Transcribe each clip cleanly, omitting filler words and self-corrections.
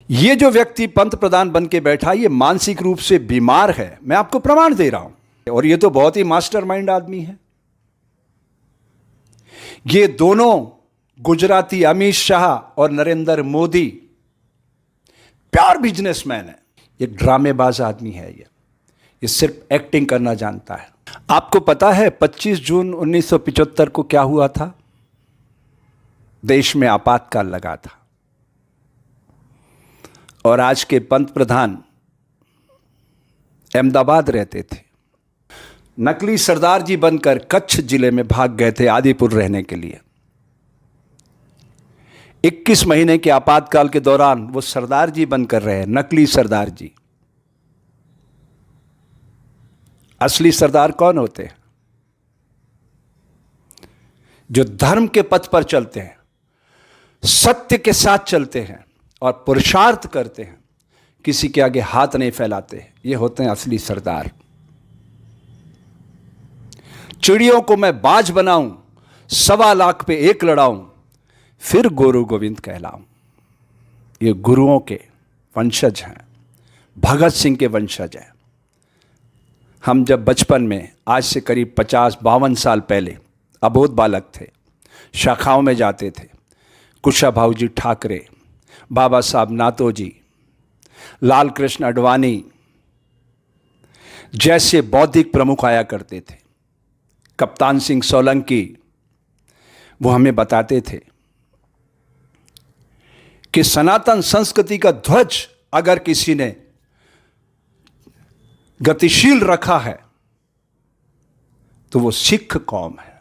ये जो व्यक्ति पंत प्रधान बन के बैठा ये मानसिक रूप से बीमार है, मैं आपको प्रमाण दे रहा हूं। और ये तो बहुत ही मास्टरमाइंड आदमी है। ये दोनों गुजराती अमित शाह और नरेंद्र मोदी प्योर बिजनेसमैन है। ये ड्रामेबाज आदमी है। ये सिर्फ एक्टिंग करना जानता है। आपको पता है 25 जून 1975 को क्या हुआ था? देश में आपातकाल लगा था और आज के पंत प्रधान अहमदाबाद रहते थे। नकली सरदार जी बनकर कच्छ जिले में भाग गए थे आदिपुर रहने के लिए। 21 महीने के आपातकाल के दौरान वो सरदार जी बनकर रहे, नकली सरदार जी। असली सरदार कौन होते हैं? जो धर्म के पथ पर चलते हैं, सत्य के साथ चलते हैं और पुरुषार्थ करते हैं, किसी के आगे हाथ नहीं फैलाते। ये होते हैं असली सरदार। चिड़ियों को मैं बाज बनाऊं, 1.25 लाख पे एक लड़ाऊं, फिर गुरु गोविंद कहलाऊं। ये गुरुओं के वंशज हैं, भगत सिंह के वंशज हैं। हम जब बचपन में, आज से करीब 50-52 साल पहले अबोध बालक थे, शाखाओं में जाते थे, कुशाभाऊ जी ठाकरे, बाबा साहब नातोजी, लाल कृष्ण अडवाणी जैसे बौद्धिक प्रमुख आया करते थे। कप्तान सिंह सोलंकी, वो हमें बताते थे कि सनातन संस्कृति का ध्वज अगर किसी ने गतिशील रखा है तो वो सिख कौम है।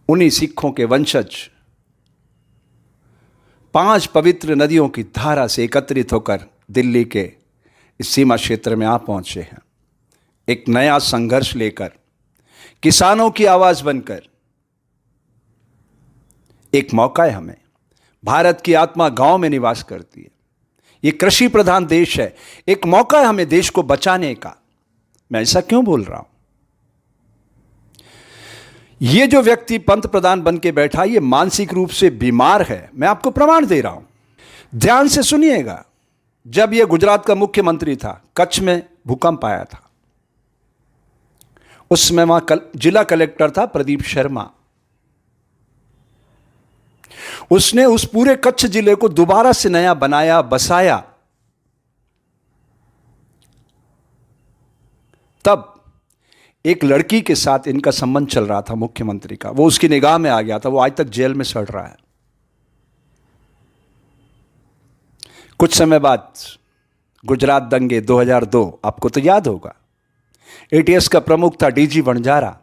उन्हीं सिखों के वंशज 5 पवित्र नदियों की धारा से एकत्रित होकर दिल्ली के इस सीमा क्षेत्र में आ पहुंचे हैं, एक नया संघर्ष लेकर, किसानों की आवाज बनकर। एक मौका है हमें। भारत की आत्मा गांव में निवास करती है। ये कृषि प्रधान देश है। एक मौका है हमें देश को बचाने का। मैं ऐसा क्यों बोल रहा हूं? ये जो व्यक्ति पंत प्रधान बन के बैठा ये मानसिक रूप से बीमार है, मैं आपको प्रमाण दे रहा हूं। ध्यान से सुनिएगा। जब यह गुजरात का मुख्यमंत्री था, कच्छ में भूकंप आया था। उस समय वहां जिला कलेक्टर था प्रदीप शर्मा। उसने उस पूरे कच्छ जिले को दोबारा से नया बनाया, बसाया। तब एक लड़की के साथ इनका संबंध चल रहा था मुख्यमंत्री का। वो उसकी निगाह में आ गया था। वो आज तक जेल में सड़ रहा है। कुछ समय बाद गुजरात दंगे 2002, आपको तो याद होगा। एटीएस का प्रमुख था डीजी वणजारा।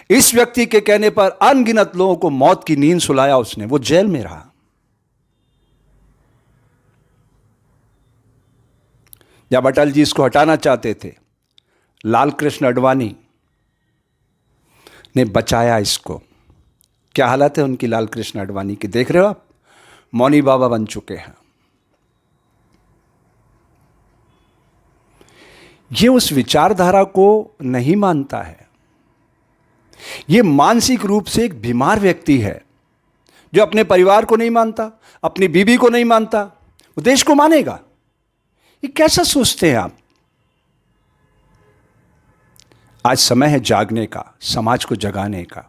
इस व्यक्ति के कहने पर अनगिनत लोगों को मौत की नींद सुलाया उसने। वो जेल में रहा। जब अटल जी इसको हटाना चाहते थे, लाल कृष्ण अडवाणी ने बचाया इसको। क्या हालत है उनकी, लाल कृष्ण अडवाणी की, देख रहे हो आप? मौनी बाबा बन चुके हैं। ये उस विचारधारा को नहीं मानता है। ये मानसिक रूप से एक बीमार व्यक्ति है जो अपने परिवार को नहीं मानता, अपनी बीवी को नहीं मानता, वो देश को मानेगा। ये कैसा सोचते हैं आप? आज समय है जागने का, समाज को जगाने का।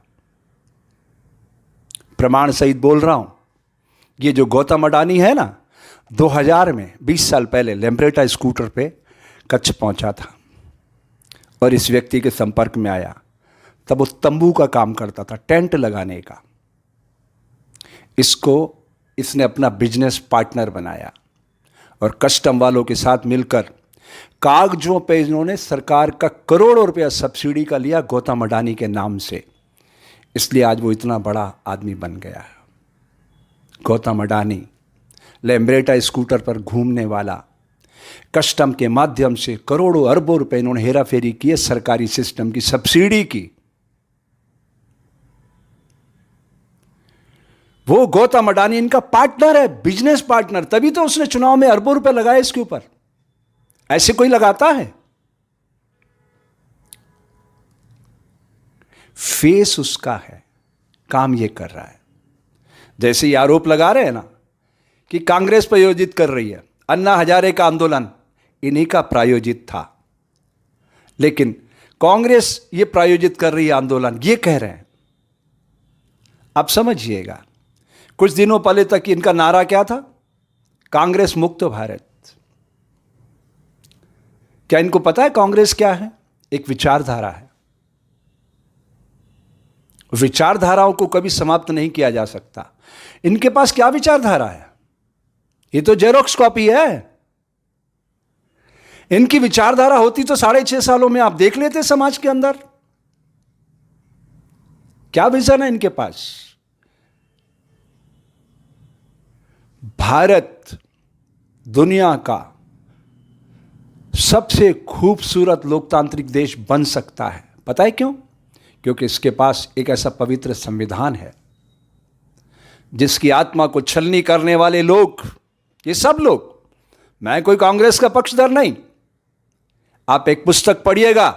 प्रमाण सहित बोल रहा हूं। ये जो गौतम अडानी है ना, 2000 में 20 साल पहले लेम्ब्रेटा स्कूटर पे कच्छ पहुंचा था और इस व्यक्ति के संपर्क में आया। तब वो तंबू का काम करता था, टेंट लगाने का। इसने अपना बिजनेस पार्टनर बनाया और कस्टम वालों के साथ मिलकर कागजों पे इन्होंने सरकार का करोड़ों रुपया सब्सिडी का लिया गौतम अडानी के नाम से। इसलिए आज वो इतना बड़ा आदमी बन गया है। गौतम अडानी लेम्ब्रेटा स्कूटर पर घूमने वाला, कस्टम के माध्यम से करोड़ों अरबों रुपए इन्होंने हेरा फेरी किए, सरकारी सिस्टम की सब्सिडी की। वो गौतम अडानी इनका पार्टनर है, बिजनेस पार्टनर। तभी तो उसने चुनाव में अरबों रुपए लगाए इसके ऊपर। ऐसे कोई लगाता है? फेस उसका है, काम ये कर रहा है। जैसे ही आरोप लगा रहे हैं ना कि कांग्रेस प्रायोजित कर रही है, अन्ना हजारे का आंदोलन इन्हीं का प्रायोजित था, लेकिन कांग्रेस ये प्रायोजित कर रही है आंदोलन, ये कह रहे हैं। अब समझिएगा, कुछ दिनों पहले तक इनका नारा क्या था? कांग्रेस मुक्त भारत। क्या इनको पता है कांग्रेस क्या है? एक विचारधारा है। विचारधाराओं को कभी समाप्त नहीं किया जा सकता। इनके पास क्या विचारधारा है? ये तो जेरोक्स कॉपी है। इनकी विचारधारा होती तो 6.5 सालों में आप देख लेते समाज के अंदर क्या विजन है इनके पास। भारत दुनिया का सबसे खूबसूरत लोकतांत्रिक देश बन सकता है। पता है क्यों? क्योंकि इसके पास एक ऐसा पवित्र संविधान है जिसकी आत्मा को छलनी करने वाले लोग, ये सब लोग, मैं कोई कांग्रेस का पक्षधर नहीं, आप एक पुस्तक पढ़िएगा,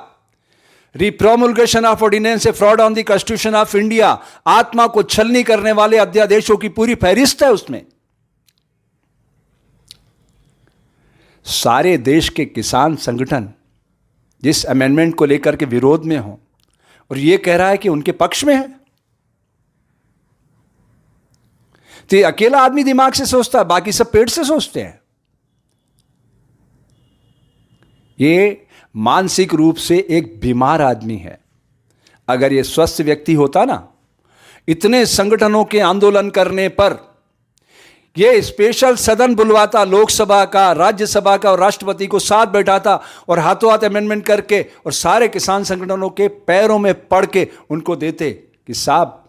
repromulgation of ordinance, a fraud on the constitution of India, आत्मा को छलनी करने वाले अध्यादेशों की पूरी फहरिस्त है उसमें। सारे देश के किसान संगठन जिस अमेंडमेंट को लेकर के विरोध में हो और ये कह रहा है कि उनके पक्ष में है, तो ये अकेला आदमी दिमाग से सोचता है, बाकी सब पेट से सोचते हैं। ये मानसिक रूप से एक बीमार आदमी है। अगर ये स्वस्थ व्यक्ति होता ना, इतने संगठनों के आंदोलन करने पर ये स्पेशल सदन बुलवाता, लोकसभा का, राज्यसभा का और राष्ट्रपति को साथ बैठाता और हाथों हाथ अमेंडमेंट करके और सारे किसान संगठनों के पैरों में पड़ के उनको देते कि साहब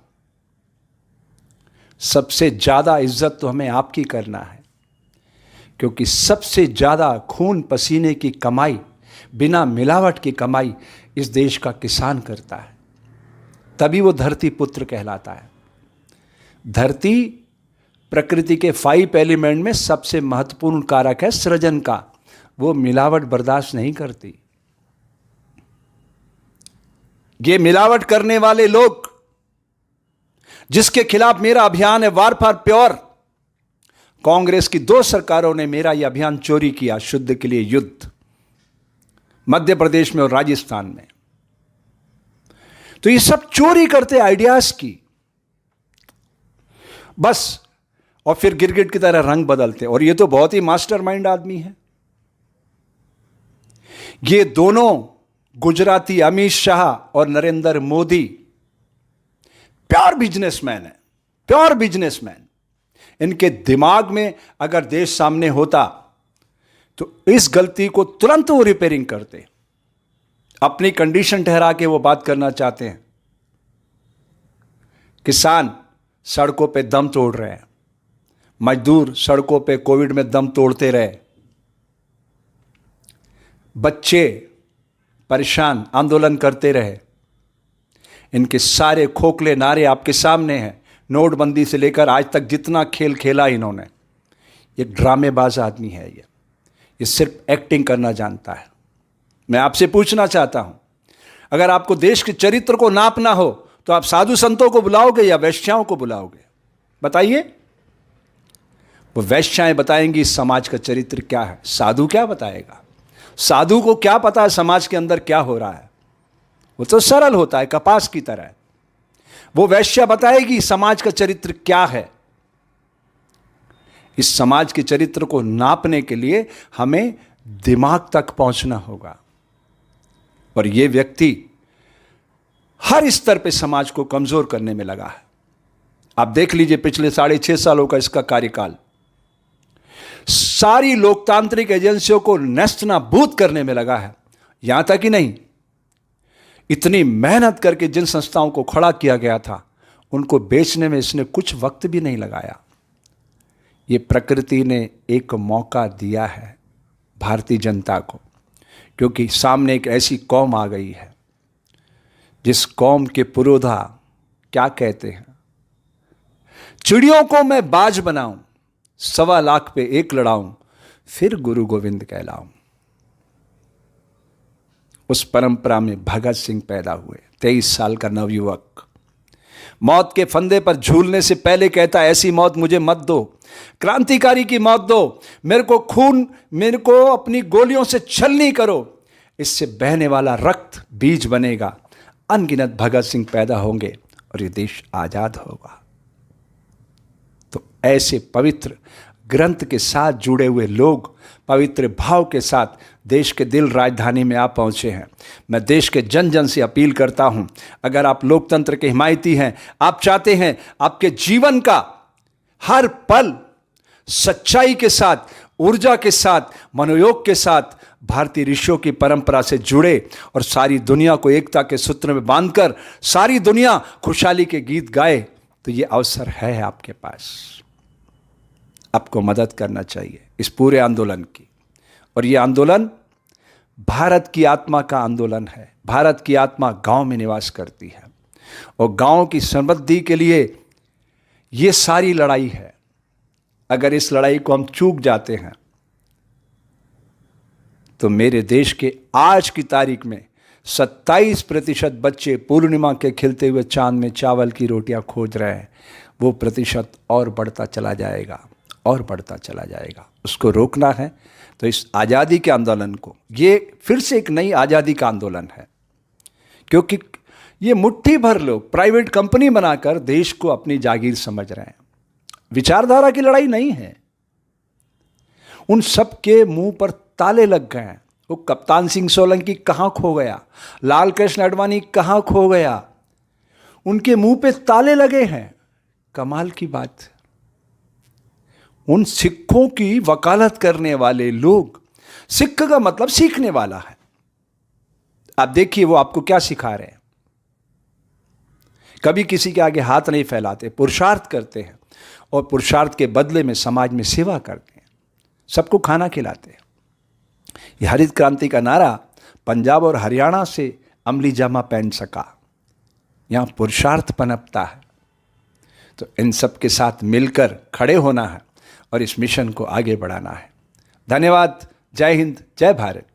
सबसे ज्यादा इज्जत तो हमें आपकी करना है, क्योंकि सबसे ज्यादा खून पसीने की कमाई, बिना मिलावट की कमाई इस देश का किसान करता है। तभी वो धरती पुत्र कहलाता है। धरती प्रकृति के 5 एलिमेंट में सबसे महत्वपूर्ण कारक है सृजन का, वो मिलावट बर्दाश्त नहीं करती। ये मिलावट करने वाले लोग जिसके खिलाफ मेरा अभियान है वार फॉर प्योर, कांग्रेस की 2 सरकारों ने मेरा यह अभियान चोरी किया, शुद्ध के लिए युद्ध, मध्य प्रदेश में और राजस्थान में। तो ये सब चोरी करते आइडियाज की बस, और फिर गिरगिट की तरह रंग बदलते। और ये तो बहुत ही मास्टरमाइंड आदमी है। ये दोनों गुजराती अमित शाह और नरेंद्र मोदी प्योर बिजनेसमैन है, प्योर बिजनेसमैन। इनके दिमाग में अगर देश सामने होता तो इस गलती को तुरंत वो रिपेयरिंग करते। अपनी कंडीशन ठहरा के वो बात करना चाहते हैं। किसान सड़कों पे दम तोड़ रहे हैं, मजदूर सड़कों पे कोविड में दम तोड़ते रहे, बच्चे परेशान आंदोलन करते रहे। इनके सारे खोखले नारे आपके सामने हैं। नोटबंदी से लेकर आज तक जितना खेल खेला इन्होंने, एक ड्रामेबाज आदमी है। ये सिर्फ एक्टिंग करना जानता है। मैं आपसे पूछना चाहता हूं, अगर आपको देश के चरित्र को नापना हो तो आप साधु संतों को बुलाओगे या वैश्याओं को बुलाओगे? बताइए। वो वैश्याएं बताएंगी इस समाज का चरित्र क्या है, साधु क्या बताएगा? साधु को क्या पता है समाज के अंदर क्या हो रहा है? वो तो सरल होता है, कपास की तरह। वो वैश्या बताएगी समाज का चरित्र क्या है। इस समाज के चरित्र को नापने के लिए हमें दिमाग तक पहुंचना होगा। और ये व्यक्ति हर स्तर पे समाज को कमजोर करने में लगा है। आप देख लीजिए पिछले 6.5 सालों का इसका कार्यकाल, सारी लोकतांत्रिक एजेंसियों को नेस्तनाबूद करने में लगा है। यहां तक ही नहीं, इतनी मेहनत करके जिन संस्थाओं को खड़ा किया गया था उनको बेचने में इसने कुछ वक्त भी नहीं लगाया। ये प्रकृति ने एक मौका दिया है भारतीय जनता को, क्योंकि सामने एक ऐसी कौम आ गई है जिस कौम के पुरोधा क्या कहते हैं, चिड़ियों को मैं बाज बनाऊं, 1.25 लाख पे एक लड़ाऊं, फिर गुरु गोविंद कहलाऊं। उस परंपरा में भगत सिंह पैदा हुए, 23 साल का नवयुवक। मौत के फंदे पर झूलने से पहले कहता है, ऐसी मौत मुझे मत दो, क्रांतिकारी की मौत दो, मेरे को अपनी गोलियों से छलनी करो, इससे बहने वाला रक्त बीज बनेगा, अनगिनत भगत सिंह पैदा होंगे और ये देश आजाद होगा। तो ऐसे पवित्र ग्रंथ के साथ जुड़े हुए लोग पवित्र भाव के साथ देश के दिल राजधानी में आ पहुंचे हैं। मैं देश के जन जन से अपील करता हूं, अगर आप लोकतंत्र के हिमायती हैं, आप चाहते हैं आपके जीवन का हर पल सच्चाई के साथ, ऊर्जा के साथ, मनोयोग के साथ भारतीय ऋषियों की परंपरा से जुड़े और सारी दुनिया को एकता के सूत्र में बांधकर सारी दुनिया खुशहाली के गीत गाए, तो ये अवसर है आपके पास। आपको मदद करना चाहिए इस पूरे आंदोलन की। और ये आंदोलन भारत की आत्मा का आंदोलन है। भारत की आत्मा गांव में निवास करती है और गांव की समृद्धि के लिए ये सारी लड़ाई है। अगर इस लड़ाई को हम चूक जाते हैं तो मेरे देश के आज की तारीख में 27% बच्चे पूर्णिमा के खिलते हुए चांद में चावल की रोटियां खोज रहे हैं। वो प्रतिशत और बढ़ता चला जाएगा और बढ़ता चला जाएगा। उसको रोकना है तो इस आज़ादी के आंदोलन को, ये फिर से एक नई आज़ादी का आंदोलन है, क्योंकि ये मुट्ठी भर लोग प्राइवेट कंपनी बनाकर देश को अपनी जागीर समझ रहे हैं। विचारधारा की लड़ाई नहीं है। उन सब के मुंह पर ताले लग गए हैं। वो कप्तान सिंह सोलंकी कहाँ खो गया, लाल कृष्ण आडवाणी कहाँ खो गया, उनके मुंह पे ताले लगे हैं। कमाल की बात, उन सिखों की वकालत करने वाले लोग, सिख का मतलब सीखने वाला है। आप देखिए वो आपको क्या सिखा रहे हैं। कभी किसी के आगे हाथ नहीं फैलाते, पुरुषार्थ करते हैं और पुरुषार्थ के बदले में समाज में सेवा करते हैं, सबको खाना खिलाते हैं। यह हरित क्रांति का नारा पंजाब और हरियाणा से अमली जामा पहन सका। यहां पुरुषार्थ पनपता है। तो इन सब के साथ मिलकर खड़े होना है और इस मिशन को आगे बढ़ाना है। धन्यवाद। जय हिंद, जय भारत।